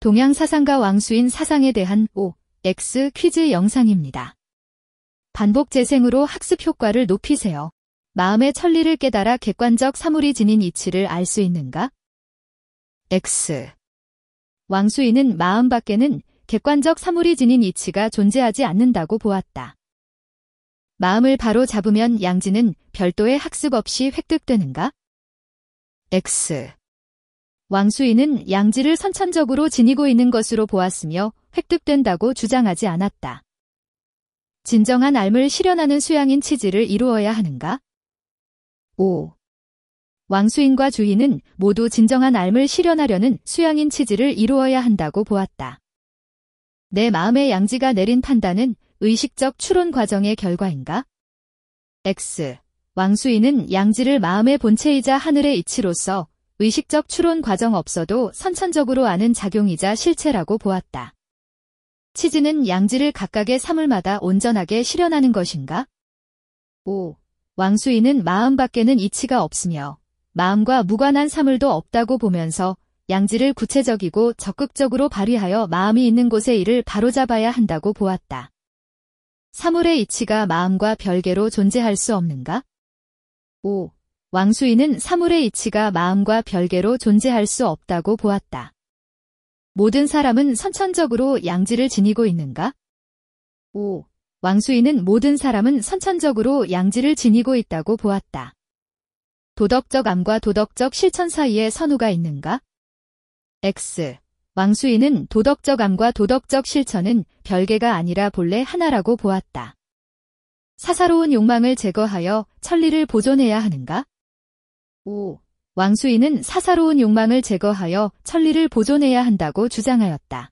동양 사상가 왕수인 사상에 대한 OX 퀴즈 영상입니다. 반복 재생으로 학습 효과를 높이세요. 마음의 천리를 깨달아 객관적 사물이 지닌 이치를 알 수 있는가? X. 왕수인은 마음 밖에는 객관적 사물이 지닌 이치가 존재하지 않는다고 보았다. 마음을 바로 잡으면 양지는 별도의 학습 없이 획득되는가? X. 왕수인은 양지를 선천적으로 지니고 있는 것으로 보았으며 획득된다고 주장하지 않았다. 진정한 삶을 실현하는 수양인 치지를 이루어야 하는가? 5. 왕수인과 주인은 모두 진정한 삶을 실현하려는 수양인 치지를 이루어야 한다고 보았다. 내 마음의 양지가 내린 판단은 의식적 추론 과정의 결과인가? X. 왕수인은 양지를 마음의 본체이자 하늘의 이치로서 의식적 추론 과정 없어도 선천적으로 아는 작용이자 실체라고 보았다. 치지는 양지를 각각의 사물마다 온전하게 실현하는 것인가? 5. 왕수인은 마음 밖에는 이치가 없으며 마음과 무관한 사물도 없다고 보면서 양지를 구체적이고 적극적으로 발휘하여 마음이 있는 곳의 일을 바로잡아야 한다고 보았다. 사물의 이치가 마음과 별개로 존재할 수 없는가? 5. 왕수인은 사물의 이치가 마음과 별개로 존재할 수 없다고 보았다. 모든 사람은 선천적으로 양지를 지니고 있는가? 5. 왕수인은 모든 사람은 선천적으로 양지를 지니고 있다고 보았다. 도덕적 암과 도덕적 실천 사이에 선후가 있는가? X. 왕수인은 도덕적 암과 도덕적 실천은 별개가 아니라 본래 하나라고 보았다. 사사로운 욕망을 제거하여 천리를 보존해야 하는가? 5. 왕수인은 사사로운 욕망을 제거하여 천리를 보존해야 한다고 주장하였다.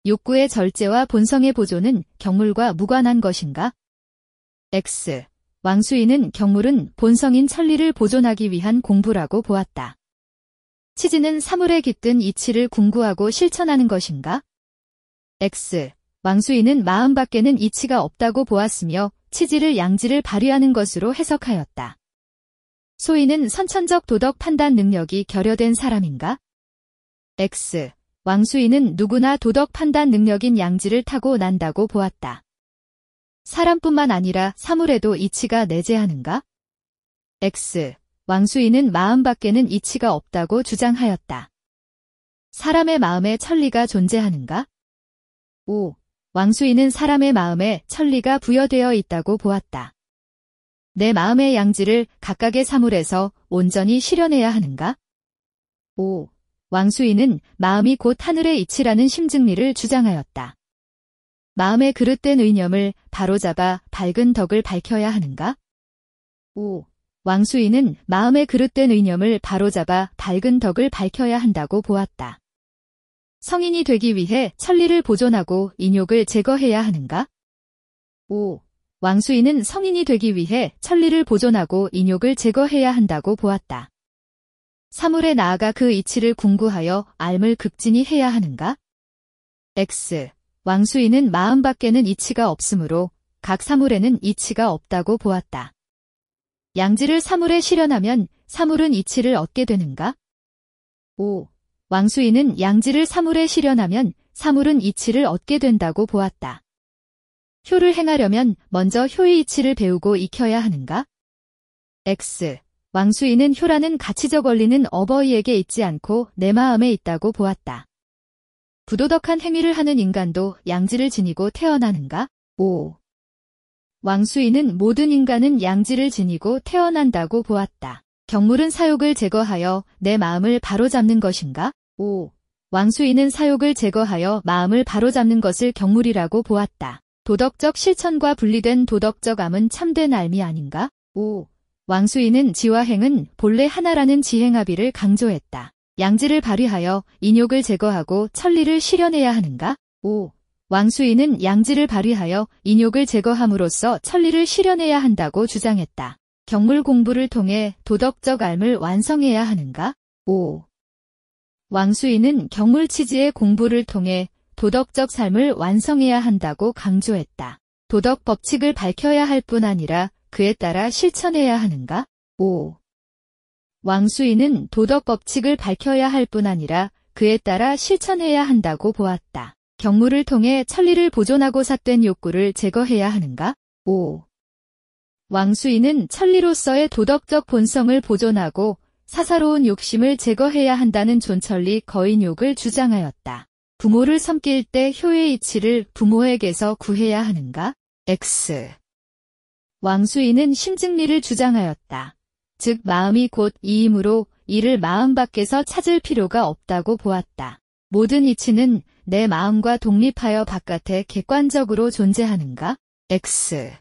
욕구의 절제와 본성의 보존은 경물과 무관한 것인가? X. 왕수인은 경물은 본성인 천리를 보존하기 위한 공부라고 보았다. 치지는 사물에 깃든 이치를 궁구하고 실천하는 것인가? X. 왕수인은 마음 밖에는 이치가 없다고 보았으며 치지를 양지를 발휘하는 것으로 해석하였다. 소인은 선천적 도덕 판단 능력이 결여된 사람인가? X. 왕수인은 누구나 도덕 판단 능력인 양지를 타고 난다고 보았다. 사람뿐만 아니라 사물에도 이치가 내재하는가? X. 왕수인은 마음 밖에는 이치가 없다고 주장하였다. 사람의 마음에 천리가 존재하는가? 5. 왕수인은 사람의 마음에 천리가 부여되어 있다고 보았다. 내 마음의 양지를 각각의 사물에서 온전히 실현해야 하는가? 5. 왕수인은 마음이 곧 하늘의 이치라는 심증리를 주장하였다. 마음에 그릇된 의념을 바로잡아 밝은 덕을 밝혀야 하는가? 5. 왕수인은 마음에 그릇된 의념을 바로잡아 밝은 덕을 밝혀야 한다고 보았다. 성인이 되기 위해 천리를 보존하고 인욕을 제거해야 하는가? 5. 왕수인은 성인이 되기 위해 천리를 보존하고 인욕을 제거해야 한다고 보았다. 사물에 나아가 그 이치를 궁구하여 삶을 극진히 해야 하는가? X. 왕수인은 마음 밖에는 이치가 없으므로 각 사물에는 이치가 없다고 보았다. 양지를 사물에 실현하면 사물은 이치를 얻게 되는가? 5. 왕수인은 양지를 사물에 실현하면 사물은 이치를 얻게 된다고 보았다. 효를 행하려면 먼저 효의 이치를 배우고 익혀야 하는가? X. 왕수인은 효라는 가치적 원리는 어버이에게 있지 않고 내 마음에 있다고 보았다. 부도덕한 행위를 하는 인간도 양지를 지니고 태어나는가? 5. 왕수인은 모든 인간은 양지를 지니고 태어난다고 보았다. 경물은 사욕을 제거하여 내 마음을 바로잡는 것인가? 5. 왕수인은 사욕을 제거하여 마음을 바로잡는 것을 경물이라고 보았다. 도덕적 실천과 분리된 도덕적 암은 참된 삶이 아닌가? 5. 왕수인은 지와 행은 본래 하나라는 지행합의를 강조했다. 양지를 발휘하여 인욕을 제거하고 천리를 실현해야 하는가? 5. 왕수인은 양지를 발휘하여 인욕을 제거함으로써 천리를 실현해야 한다고 주장했다. 경물 공부를 통해 도덕적 삶을 완성해야 하는가? 5. 왕수인은 경물치지의 공부를 통해 도덕적 삶을 완성해야 한다고 강조했다. 도덕 법칙을 밝혀야 할 뿐 아니라 그에 따라 실천해야 하는가? 5. 왕수인은 도덕 법칙을 밝혀야 할 뿐 아니라 그에 따라 실천해야 한다고 보았다. 경무를 통해 천리를 보존하고 삿된 욕구를 제거해야 하는가? 5. 왕수인은 천리로서의 도덕적 본성을 보존하고 사사로운 욕심을 제거해야 한다는 존천리 거인욕을 주장하였다. 부모를 섬길 때 효의 이치를 부모에게서 구해야 하는가? X. 왕수인은 심증리를 주장하였다. 즉 마음이 곧 이이므로 이를 마음 밖에서 찾을 필요가 없다고 보았다. 모든 이치는 내 마음과 독립하여 바깥에 객관적으로 존재하는가? X.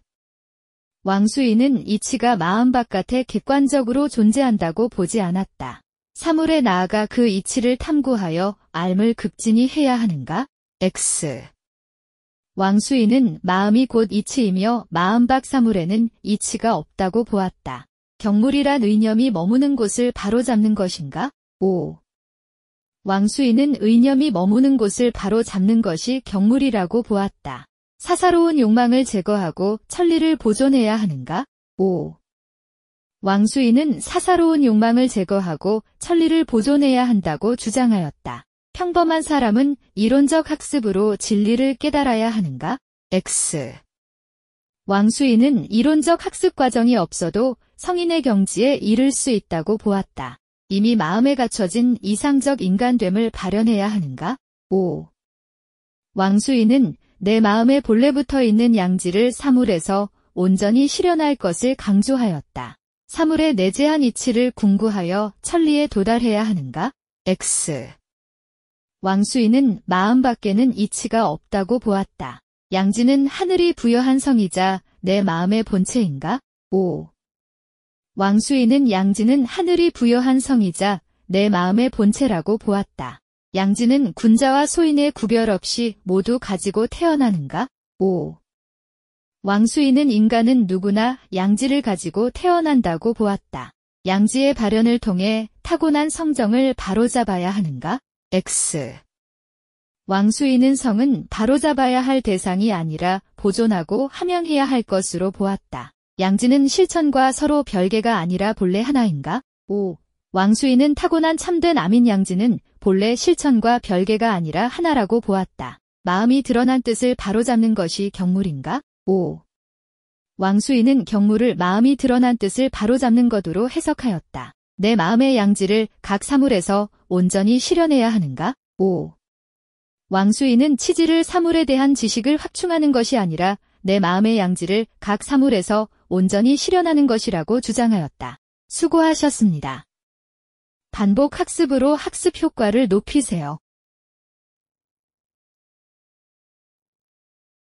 왕수인은 이치가 마음 바깥에 객관적으로 존재한다고 보지 않았다. 사물에 나아가 그 이치를 탐구하여 알물 극진히 해야 하는가? X. 왕수인은 마음이 곧 이치이며 마음 밖 사물에는 이치가 없다고 보았다. 경물이란 의념이 머무는 곳을 바로잡는 것인가? 5. 왕수인은 의념이 머무는 곳을 바로잡는 것이 경물이라고 보았다. 사사로운 욕망을 제거하고 천리를 보존해야 하는가? 5. 왕수인은 사사로운 욕망을 제거하고 천리를 보존해야 한다고 주장하였다. 평범한 사람은 이론적 학습으로 진리를 깨달아야 하는가? X. 왕수인은 이론적 학습 과정이 없어도 성인의 경지에 이를 수 있다고 보았다. 이미 마음에 갖춰진 이상적 인간됨을 발현해야 하는가? 5. 왕수인은 내 마음에 본래 붙어 있는 양지를 사물에서 온전히 실현할 것을 강조하였다. 사물의 내재한 이치를 궁구하여 천리에 도달해야 하는가? X. 왕수인은 마음 밖에는 이치가 없다고 보았다. 양지는 하늘이 부여한 성이자 내 마음의 본체인가? 5. 왕수인은 양지는 하늘이 부여한 성이자 내 마음의 본체라고 보았다. 양지는 군자와 소인의 구별 없이 모두 가지고 태어나는가? 5. 왕수인은 인간은 누구나 양지를 가지고 태어난다고 보았다. 양지의 발현을 통해 타고난 성정을 바로잡아야 하는가? X. 왕수인은 성은 바로잡아야 할 대상이 아니라 보존하고 함양해야 할 것으로 보았다. 양지는 실천과 서로 별개가 아니라 본래 하나인가? 5. 왕수인은 타고난 참된 아민 양지는 본래 실천과 별개가 아니라 하나라고 보았다. 마음이 드러난 뜻을 바로잡는 것이 경물인가? 5. 왕수인은 경물을 마음이 드러난 뜻을 바로잡는 것으로 해석하였다. 내 마음의 양지를 각 사물에서 온전히 실현해야 하는가? 5. 왕수인은 치지를 사물에 대한 지식을 확충하는 것이 아니라 내 마음의 양지를 각 사물에서 온전히 실현하는 것이라고 주장하였다. 수고하셨습니다. 반복 학습으로 학습 효과를 높이세요.